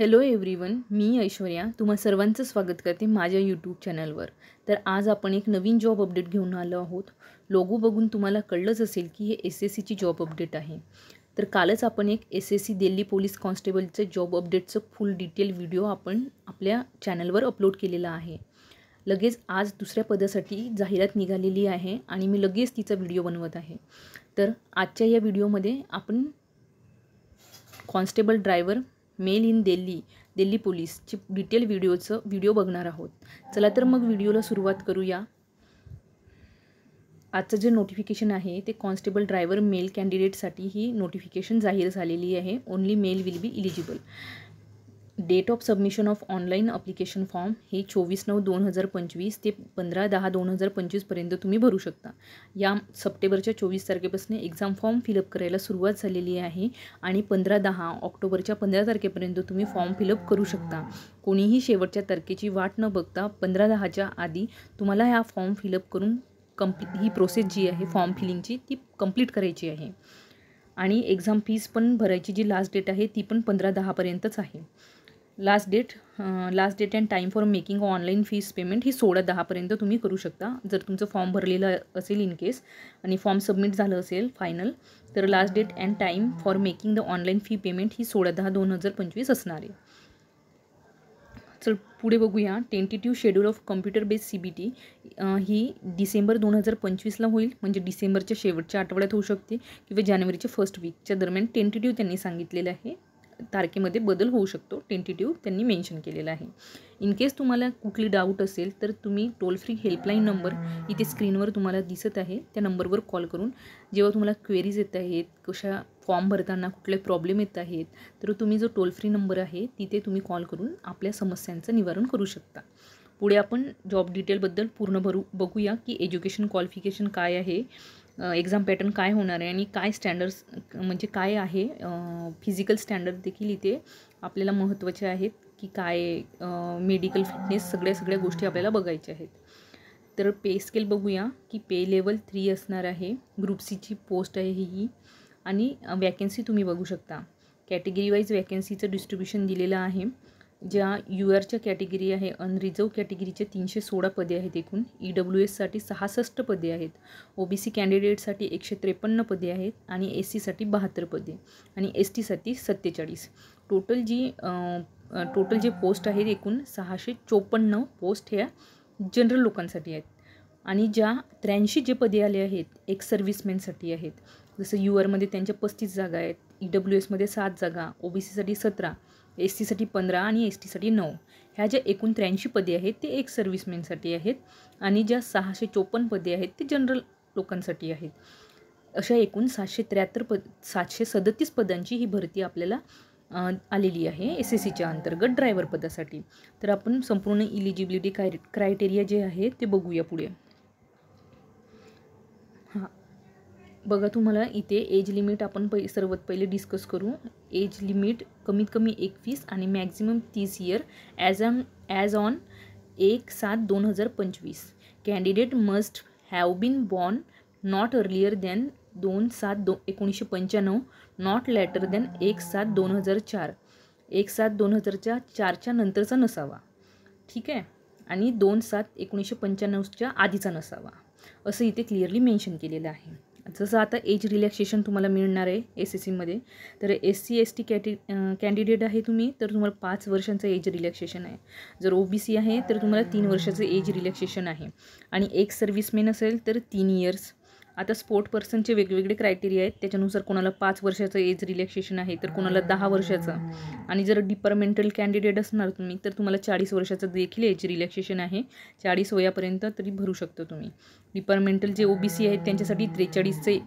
Hello everyone, मी ऐश्वर्या तुम्हा सर्वांचं स्वागत करते माझ्या यूट्यूब चॅनलवर. तर आज आपण एक नवीन जॉब अपडेट घेऊन आलो आहोत. लोगो बघून तुम्हाला कळलंच असेल की हे SSCची जॉब अपडेट आहे. तर कालच आपण एक SSC दिल्ली पोलीस कॉन्स्टेबलचं जॉब अपडेटचं फुल डिटेल व्हिडिओ आपण आपल्या चॅनलवर अपलोड केलेला आहे. लगेच आज दुसऱ्या पदासाठी जाहिरात निघालेली आहे आणि मी लगेच तिचा व्हिडिओ बनवत आहे. तर आजच्या या व्हिडिओमध्ये आपण constable driver male in Delhi पोलीसची डिटेल व्हिडिओ बघणार आहोत. चला तर मग व्हिडिओला सुरुवात करूया. आजचं जे नोटिफिकेशन आहे ते कॉन्स्टेबल ड्रायव्हर मेल कॅन्डिडेटसाठी ही नोटिफिकेशन जाहीर झालेली आहे. Only male will be eligible. Date of submission of online application form हे 24/9/2025 ते 15/10/2025 पर्यंत तुम्ही भरू शकता. या सप्टेंबरच्या 24 तारखेपासून एक्झाम फॉर्म फिलअप करायला सुरुवात झालेली आहे आणि 15/10 15 तारखेपर्यंत तुम्ही फॉर्म फिलअप करू शकता. कोणीही शेवटच्या तारखेची वाट न बघता 15/10च्या आधी तुम्हाला हा फॉर्म फिलअप करून ही प्रोसेस जी आहे फॉर्म फिलिंगची ती कंप्लीट करायची आहे. आणि एक्झाम फीस पण भरायची जी लास्ट डेट आहे ती पण 15/10पर्यंतच आहे. Last date and time for making online fees payment ही 16/10पर्यंत तुम्ही करू शकता. जर तुमचं फॉर्म भरलेलं असेल इन केस आणि फॉर्म सबमिट झालं असेल फायनल, तर last date and time for making the online fee payment ही 16/10/2025 असणार आहे. चल पुढे बघूया. Tentative schedule of computer based CBT ही डिसेंबर 2025ला होईल. म्हणजे डिसेंबरच्या शेवटच्या आठवड्यात होऊ शकते किंवा जानेवारीच्या फर्स्ट वीकच्या दरम्यान टेंटेटिव्ह त्यांनी सांगितलेलं आहे. तारखेमध्ये बदल होऊ शकतो. टेंटेटिव्ह त्यांनी मेन्शन केलेलं आहे. इन केस तुम्हाला कुठली डाऊट असेल तर तुम्ही टोल फ्री हेल्पलाईन नंबर इथे स्क्रीनवर तुम्हाला दिसत आहे त्या नंबरवर कॉल करून जेव्हा तुम्हाला क्वेरीज येत आहेत, कशा फॉर्म भरताना कुठले प्रॉब्लेम येत आहेत, तर तुम्ही जो टोल फ्री नंबर आहे तिथे तुम्ही कॉल करून आपल्या समस्यांचं निवारण करू शकता. पुढे आपण जॉब डिटेलबद्दल पूर्ण बघूया की एज्युकेशन क्वालिफिकेशन काय आहे, एक्झाम पॅटर्न काय होणार आहे आणि काय स्टँडर्ड्स म्हणजे काय आहे. फिजिकल स्टँडर्ड देखील इथे आपल्याला महत्त्वाचे आहेत की काय मेडिकल फिटनेस सगळ्या गोष्टी आपल्याला बघायच्या आहेत. तर पे स्केल बघूया की पे लेवल 3 असणार आहे. ग्रुप Cची पोस्ट आहे ही आणि वॅकन्सी तुम्ही बघू शकता. कॅटेगरी वाईज वॅकन्सीचं डिस्ट्रीब्युशन दिलेलं आहे. ज्या URच्या कॅटेगरी आहे अनरिझर्व कॅटेगरीचे 316 पदे आहेत एकूण. EWSसाठी 66 पदे आहेत. OBC कॅन्डिडेटसाठी 153 पदे आहेत आणि SCसाठी 72 पदे आणि STसाठी 47. टोटल जे पोस्ट आहेत एकूण 654 पोस्ट ह्या जनरल लोकांसाठी आहेत. आणि ज्या 83 जे पदे आले आहेत एक्स सर्व्हिसमॅनसाठी आहेत. जसं URमध्ये त्यांच्या 35 जागा आहेत, EWSमध्ये 7 जागा, OBCसाठी 17, SCसाठी 15 आणि STसाठी 9. ह्या ज्या एकूण 83 पदे आहेत ते एक्स सर्व्हिसमॅनसाठी आहेत आणि ज्या 654 पदे आहेत ते जनरल लोकांसाठी आहेत. अशा एकूण 737 पदांची ही भरती आपल्याला आलेली आहे SSCच्या अंतर्गत ड्रायव्हर पदासाठी. तर आपण संपूर्ण इलिजिबिलिटी क्रायटेरिया जे आहे ते बघूया पुढे. हां बघा, तुम्हाला इथे एज लिमिट आपण सर्वात पहिले डिस्कस करू. एज लिमिट कमीत कमी 21 आणि maximum 30 year as on 1/7/2025. Candidate must have been born not earlier than 2/7/1995, not later than 1/7/2004. 1/7/2004च्या नंतरचा नसावा, ठीक आहे, आणि 2/7/1995च्या आधीचा नसावा, असं इथे क्लिअरली मेन्शन केलेलं आहे. जसं आता एज रिलॅक्सेशन तुम्हाला मिळणार आहे SSCमध्ये, तर SC ST कॅन्डिडेट आहे तुम्ही तर तुम्हाला 5 वर्षांचं एज रिलॅक्सेशन आहे. जर OBC आहे तर तुम्हाला 3 वर्षाचं एज रिलॅक्सेशन आहे आणि एक्स सर्व्हिसमॅन असेल तर 3 इयर्स. आता स्पोर्ट पर्सनचे वेगवेगळे क्रायटेरिया आहेत. त्याच्यानुसार कोणाला 5 वर्षाचं एज रिलॅक्सेशन आहे तर कोणाला 10 वर्षाचं. आणि जर डिपार्टमेंटल कॅन्डिडेट असणार तुम्ही तर तुम्हाला 40 वर्षाचं देखील एज रिलॅक्सेशन आहे. 40 वयापर्यंत तरी भरू शकतो तुम्ही. डिपार्टमेंटल जे OBC आहेत त्यांच्यासाठी 43चे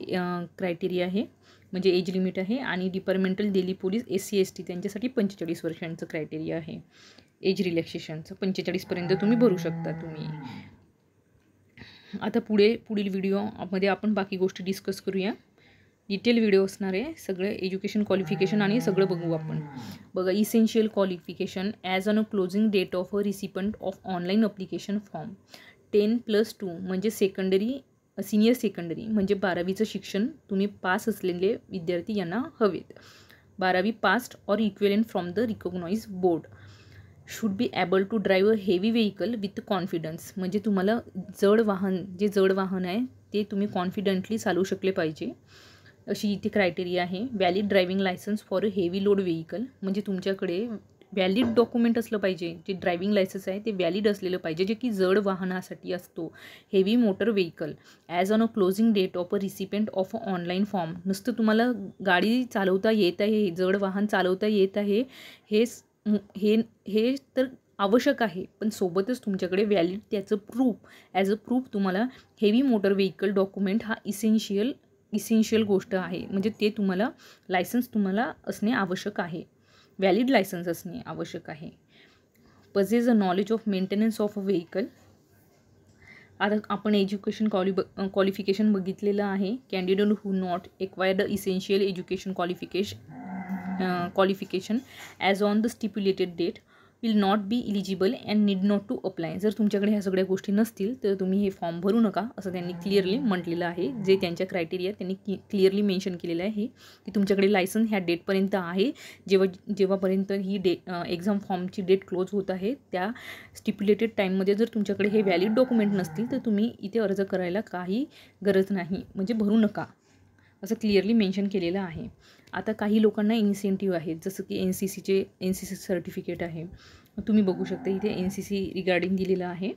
क्रायटेरिया आहे म्हणजे एज लिमिट आहे. आणि departmental Delhi police SC ST त्यांच्यासाठी 45 वर्षांचं क्रायटेरिया आहे एज रिलॅक्सेशनचं. 45पर्यंत तुम्ही भरू शकता तुम्ही. आता पुढील व्हिडिओमध्ये आपण बाकी गोष्टी डिस्कस करूया. डिटेल व्हिडिओ असणार आहे. सगळं एज्युकेशन क्वालिफिकेशन आणि सगळं बघू आपण. बघा, essential qualification as on a closing date of a recipient of online application form 10+2 म्हणजे सिनियर सेकंडरी म्हणजे 12वीचं शिक्षण तुम्ही पास असलेले विद्यार्थी यांना हवेत. 12वी passed or equivalent from the recognised board. Should be able to drive a heavy vehicle with confidence. म्हणजे तुम्हाला जड वाहन आहे ते तुम्ही कॉन्फिडंटली चालवू शकले पाहिजे, अशी इथे क्रायटेरिया आहे. Valid driving licence for a heavy load vehicle. म्हणजे तुमच्याकडे व्हॅलिड डॉक्युमेंट असलं पाहिजे. जे ड्रायव्हिंग लायसन्स आहे ते व्हॅलिड असलेलं पाहिजे, जे की जड वाहनासाठी असतो. Heavy motor vehicle as on a closing date of a recipient of a online form. नुसतं तुम्हाला गाडी चालवता येत आहे, जड वाहन चालवता येत आहे, हे तर आवश्यक आहे, पण सोबतच तुमच्याकडे व्हॅलिड त्याचं प्रूफ, ॲज अ प्रूफ तुम्हाला हेवी मोटर व्हेकल डॉक्युमेंट हा इसेन्शियल गोष्ट आहे. म्हणजे ते तुम्हाला लायसन्स तुम्हाला असणे आवश्यक आहे, व्हॅलिड लायसन्स असणे आवश्यक आहे. Possess a knowledge of maintenance of a vehicle. आता आपण एज्युकेशन क्वालिफिकेशन बघितलेलं आहे. Candidate who not acquired the essential education qualification as on the stipulated date will not be eligible and need not to apply. जर तुमच्याकडे ह्या सगळ्या गोष्टी नसतील तर तुम्ही हे फॉर्म भरू नका, असं त्यांनी क्लिअरली म्हटलेलं आहे. जे त्यांच्या क्रायटेरिया त्यांनी क्लिअरली मेन्शन केलेलं आहे की तुमच्याकडे लायसन्स ह्या डेटपर्यंत आहे, जेव्हापर्यंत ही एक्झाम फॉर्मची डेट क्लोज होत आहे त्या स्टिप्युलेटेड टाईममध्ये जर तुमच्याकडे हे व्हॅलिड डॉक्युमेंट नसतील तर तुम्ही इथे अर्ज करायला काही गरज नाही, म्हणजे भरू नका, असं क्लिअरली मेन्शन केलेलं आहे. आता काही लोकांना इन्सेंटिव्ह आहेत, जसं की NCC सर्टिफिकेट आहे. तुम्ही बघू शकता इथे NCC रिगार्डिंग दिलेलं आहे.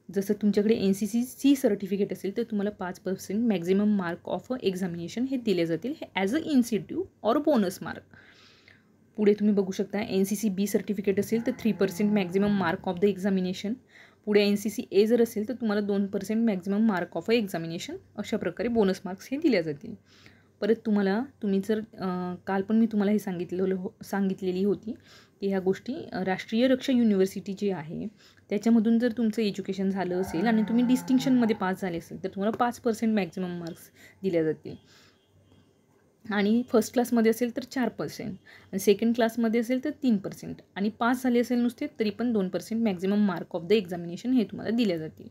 जसं तुमच्याकडे NCC सर्टिफिकेट असेल तर तुम्हाला 5% मॅक्झिमम मार्क ऑफ एक्झामिनेशन हे दिले जातील, हे as a incentive or bonus mark. पुढे तुम्ही बघू शकता NCC सर्टिफिकेट असेल तर 3% maximum mark of the examination. पुढे NCC जर असेल तर तुम्हाला 2% मॅक्झिमम मार्क ऑफ एक्झामिनेशन. अशा प्रकारे बोनस मार्क्स हे दिले जातील. परत तुम्ही जर काल पण मी तुम्हाला हे सांगितलेली होती की ह्या गोष्टी राष्ट्रीय रक्षा युनिव्हर्सिटी जी आहे त्याच्यामधून जर तुमचं एज्युकेशन झालं असेल आणि तुम्ही डिस्टिंक्शनमध्ये पास झाले असेल तर तुम्हाला 5% मॅक्झिमम मार्क्स दिले जातील. आणि फर्स्ट क्लासमध्ये असेल तर 4%, आणि सेकंड क्लासमध्ये असेल तर 3%, आणि पास झाले असेल नुसते तरी पण 2% maximum mark of the examination हे तुम्हाला दिले जातील.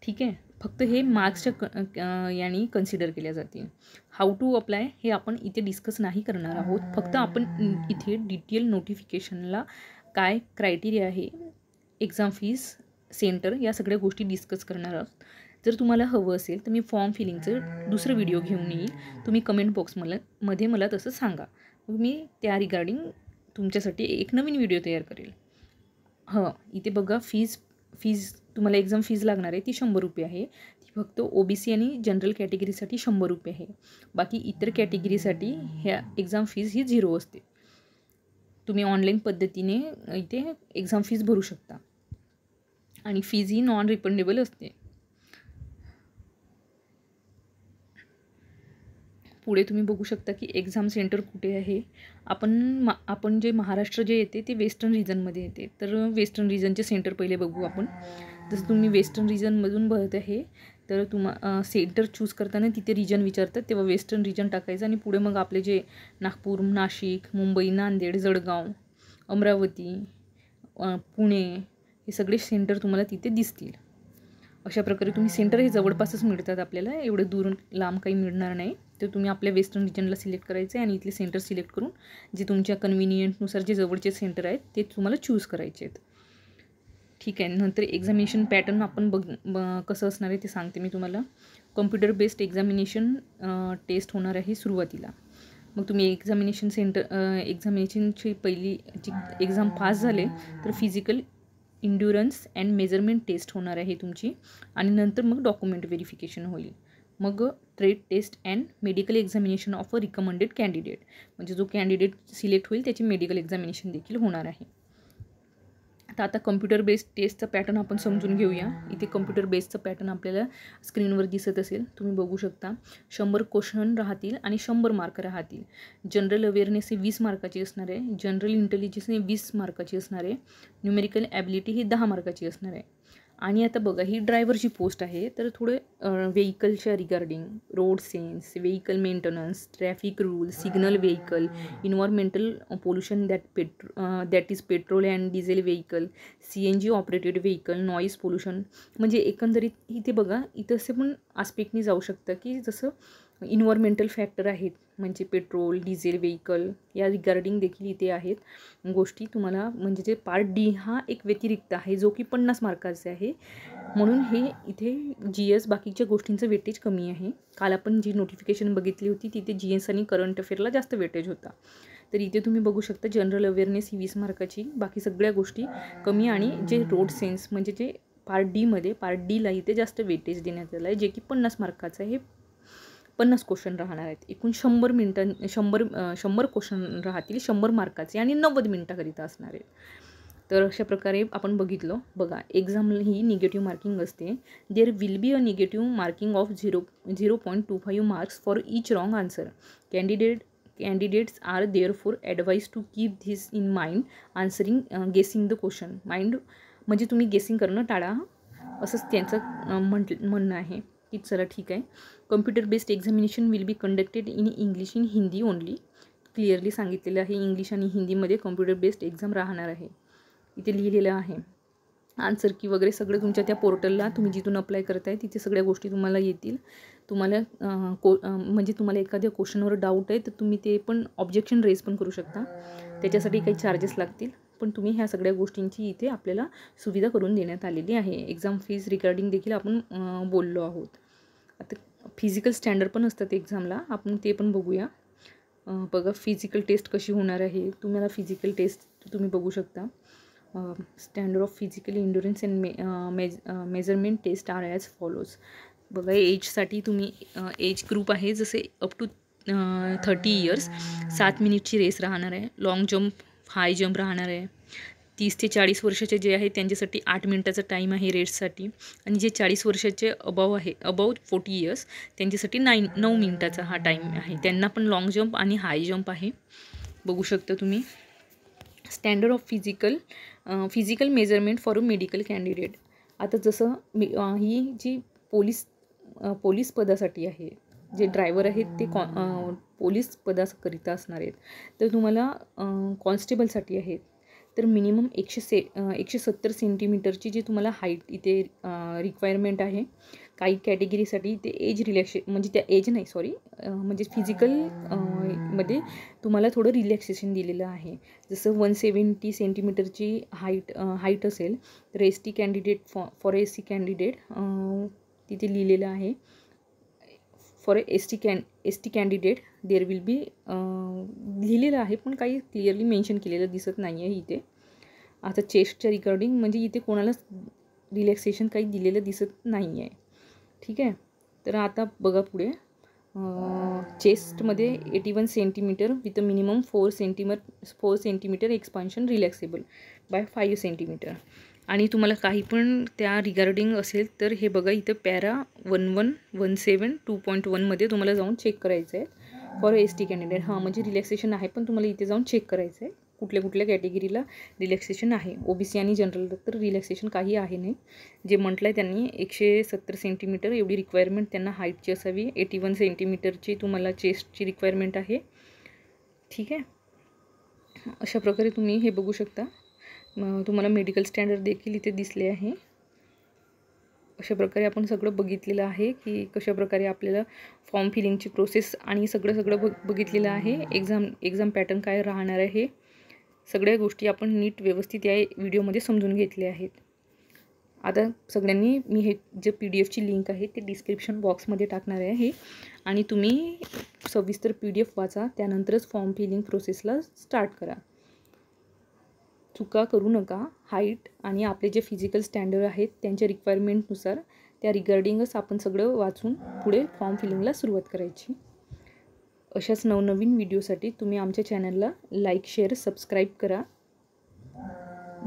ठीक आहे, फक्त हे मार्क्सच्या याने कन्सिडर केल्या जातील. हाऊ टू अप्लाय हे आपण इथे डिस्कस नाही करणार आहोत. फक्त आपण इथे डिटेल नोटिफिकेशनला काय क्रायटेरिया आहे, एक्झाम फीस, सेंटर, या सगळ्या गोष्टी डिस्कस करणार आहोत. जर तुम्हाला हवं असेल तर मी फॉर्म फिलिंगचं दुसरं व्हिडिओ घेऊन येईल. तुम्ही कमेंट बॉक्समध्ये मला तसं सांगा, मग मी त्या रिगार्डिंग तुमच्यासाठी एक नवीन व्हिडिओ तयार करेल. इथे बघा फीज तुम्हाला एक्झाम फीज लागणार आहे ती 100 रुपये आहे. ती फक्त OBC आणि जनरल कॅटेगरीसाठी 100 रुपये आहे. बाकी इतर कॅटेगरीसाठी ह्या एक्झाम फीज ही 0 असते. तुम्ही ऑनलाईन पद्धतीने इथे एक्झाम फीज भरू शकता आणि फीज ही नॉन रिफंडेबल असते. पुढे तुम्ही बघू शकता की एक्झाम सेंटर कुठे आहे. आपण जे महाराष्ट्र जे येते ते वेस्टर्न रिजनमध्ये येते, तर वेस्टर्न रिजनचे सेंटर पहिले बघू आपण. जसं तुम्ही वेस्टर्न रिजनमधून भरत आहे तर सेंटर चूज करताना तिथे रिजन विचारतात, तेव्हा वेस्टर्न रिजन टाकायचं आणि पुढे मग आपले जे नागपूर, नाशिक, मुंबई, नांदेड, जळगाव, अमरावती, पुणे हे सगळे सेंटर तुम्हाला तिथे दिसतील. अशा प्रकारे तुम्ही सेंटर हे जवळपासच मिळतात आपल्याला, एवढं दूर लांब काही मिळणार नाही. तर तुम्ही आपल्या वेस्टर्न रिजनला सिलेक्ट करायचं आहे आणि इथले सेंटर सिलेक्ट करून जे तुमच्या कन्व्हिनियंटनुसार जे जवळचे सेंटर आहेत ते तुम्हाला चूज करायचे आहेत. ठीक आहे, नंतर एक्झामिनेशन पॅटर्न आपण कसं असणार आहे ते सांगते मी तुम्हाला. कम्प्युटर बेस्ड एक्झामिनेशन टेस्ट होणार आहे सुरुवातीला. मग तुम्ही एक्झामिनेशनची पहिली जी एक्झाम पास झाले तर physical endurance and measurement taste होणार आहे तुमची, आणि नंतर मग डॉक्युमेंट व्हेरिफिकेशन होईल. मग trade test and medical examination of a recommended candidate, म्हणजे जो कॅन्डिडेट सिलेक्ट होईल त्याची मेडिकल एक्झामिनेशन देखील होणार आहे. आता कम्प्युटर बेस्ड टेस्टचा पॅटर्न आपण समजून घेऊया. इथे कम्प्युटर बेस्डचं पॅटर्न आपल्याला स्क्रीनवर दिसत असेल, तुम्ही बघू शकता. 100 क्वेश्चन राहतील आणि 100 मार्क राहतील. जनरल अवेअरनेस हे 20 मार्काची असणार आहे. जनरल इंटेलिजन्स हे 20 मार्काची असणार आहे. न्यूमेरिकल ॲबिलिटी ही 10 मार्काची असणार आहे. आणि आता बघा, ही ड्रायव्हरची पोस्ट आहे, तर थोडे व्हेकलच्या regarding road sense, vehicle maintenance, traffic rule, signal vehicle, environmental pollution that is petrol and diesel vehicle, CNG operated vehicle, noise pollution. म्हणजे एकंदरीत इथे बघा, इथं असे पण आस्पेक्टनी जाऊ शकतं की जसं इन्व्हायरमेंटल फॅक्टर आहेत, म्हणजे पेट्रोल, डिझेल व्हेकल या रिगार्डिंग देखील इथे आहेत गोष्टी तुम्हाला. म्हणजे जे पार्ट डी हा एक व्यतिरिक्त आहे जो की 50 मार्काचे आहे, म्हणून हे इथे GS बाकीच्या गोष्टींचं वेटेज कमी आहे. काल आपण जी नोटिफिकेशन बघितली होती तिथे GS आणि करंट अफेअरला जास्त वेटेज होता. तर इथे तुम्ही बघू शकता जनरल अवेअरनेस ही 20 मार्काची, बाकी सगळ्या गोष्टी कमी, आणि जे रोड सेन्स म्हणजे जे पार्ट डीला इथे जास्त वेटेज देण्यात आलं आहे, जे की 50 मार्काचं आहे. 50 क्वेश्चन राहणार आहेत. एकूण 100 क्वेश्चन राहतील, 100 मार्काचे आणि 90 मिनटाकरिता असणार आहेत. तर अशा प्रकारे आपण बघितलं. बघा, एक्झाम ही निगेटिव्ह मार्किंग असते. There will be a negative marking of 0.25 marks for each wrong answer. Candidates are therefore advised to keep this in mind answering guessing the question. म्हणजे तुम्ही गेसिंग करणं टाळा, असंच त्यांचं म्हणणं आहे. की चला ठीक आहे. Computer based examination will be conducted in English in Hindi only. Clearly सांगितलेलं आहे, इंग्लिश आणि हिंदीमध्ये कम्प्युटर बेस्ड एक्झाम राहणार आहे. इथे लिहिलेलं आहे. आन्सर की वगैरे सगळं तुमच्या त्या पोर्टलला तुम्ही जिथून अप्लाय करताय तिथे सगळ्या गोष्टी तुम्हाला येतील. तुम्हाला म्हणजे तुम्हाला एखाद्या क्वेश्चनवर डाऊट आहे तर तुम्ही ते पण ऑब्जेक्शन रेज पण करू शकता. त्याच्यासाठी काही चार्जेस लागतील, पण तुम्ही ह्या सगळ्या गोष्टींची इथे आपल्याला सुविधा करून देण्यात आलेली आहे. एक्झाम फीज रिगार्डिंग देखील आपण बोललो आहोत. आता फिजिकल स्टँडर्ड पण असतात एक्झामला, आपण ते पण बघूया. बघा फिजिकल टेस्ट कशी होणार आहे. तुम्हाला फिजिकल टेस्ट तुम्ही बघू शकता. Standard of physical endurance and measurement test are as follows. बघा एजसाठी तुम्ही एज ग्रुप आहे जसे अप टू 30 इयर्स. 7 मिनिटची रेस राहणार आहे. लॉंग जंप, हाय जंप राहणार आहे. 30 ते 40 वर्षाचे जे आहे त्यांच्यासाठी 8 मिनिटाचा टाईम आहे रेससाठी, आणि जे 40 वर्षाचे अबाव 40 इयर्स त्यांच्यासाठी 9 मिनिटाचा हा टाईम आहे. त्यांना पण लॉंग जंप आणि हाय जंप आहे, बघू शकता तुम्ही. Standard of physical measurement for a medical candidate. आता जसं ही जी पोलीस पदासाठी आहे, जे ड्रायव्हर आहेत ते पोलीस पदाकरिता असणार आहेत. तर तुम्हाला कॉन्स्टेबलसाठी आहेत तर मिनिमम 170 सेंटीमीटरची जी तुम्हाला हाईट इथे रिक्वायरमेंट आहे. काही कॅटेगरीसाठी ते म्हणजे त्या एज नाही म्हणजे फिजिकल मध्ये तुम्हाला थोडं रिलॅक्सेशन दिलेलं आहे. जसं 170 सेंटीमीटरची हाईट असेल तर ST candidate for SC candidate तिथे लिहिलेलं आहे. For ST candidate there will be लिहिलेलं आहे, पण काही क्लिअरली मेन्शन केलेलं दिसत नाही आहे इथे. आता चेस्टच्या रिगार्डिंग म्हणजे इथे कोणालाच रिलॅक्सेशन काही दिलेलं दिसत नाही आहे. ठीक आहे. तर आता बघा पुढे, चेस्टमध्ये 81 centimetre with a minimum 4 centimetre expansion relaxable by 5 centimetre. आणि तुम्हाला काही पण त्या रिगार्डिंग असेल तर हे बघा इथं पॅरा 1117 2.1मध्ये तुम्हाला जाऊन चेक करायचं आहे फॉर ST कॅन्डिडेट. हां, म्हणजे रिलॅक्सेशन आहे, पण तुम्हाला इथे जाऊन चेक करायचं आहे कुठल्या कॅटेगरीला रिलॅक्सेशन आहे. OBC आणि जनरल तर रिलॅक्सेशन काही आहे नाही. जे म्हटलं आहे त्यांनी 170 सेंटीमीटर एवढी रिक्वायरमेंट त्यांना हाईटची असावी. 81 सेंटीमीटरची तुम्हाला चेस्टची रिक्वायरमेंट आहे. ठीक आहे. अशा प्रकारे तुम्ही हे बघू शकता. तुम्हाला मेडिकल स्टँडर्ड देखील इथे दिसले आहे. अशा प्रकारे आपण सगळं बघितलेलं आहे की कशा प्रकारे आपल्याला फॉर्म फिलिंगची प्रोसेस आणि सगळं बघितलेलं आहे. एक्झाम पॅटर्न काय राहणार आहे, सगळ्या गोष्टी आपण नीट व्यवस्थित या व्हिडिओमध्ये समजून घेतल्या आहेत. आता सगळ्यांनी मी हे जे PDF लिंक आहे ते डिस्क्रिप्शन बॉक्समध्ये टाकणार आहे, आणि तुम्ही सविस्तर PDF वाचा, त्यानंतरच फॉर्म फिलिंग प्रोसेसला स्टार्ट करा. चुका करू नका. हाईट आणि आपले जे फिजिकल स्टँडर्ड आहेत त्यांच्या रिक्वायरमेंटनुसार त्या रिगार्डिंगच आपण सगळं वाचून पुढे फॉर्म फिलिंगला सुरुवात करायची. अशाच नवनवीन व्हिडिओसाठी तुम्ही आमच्या चॅनलला लाईक, शेअर, सबस्क्राईब करा.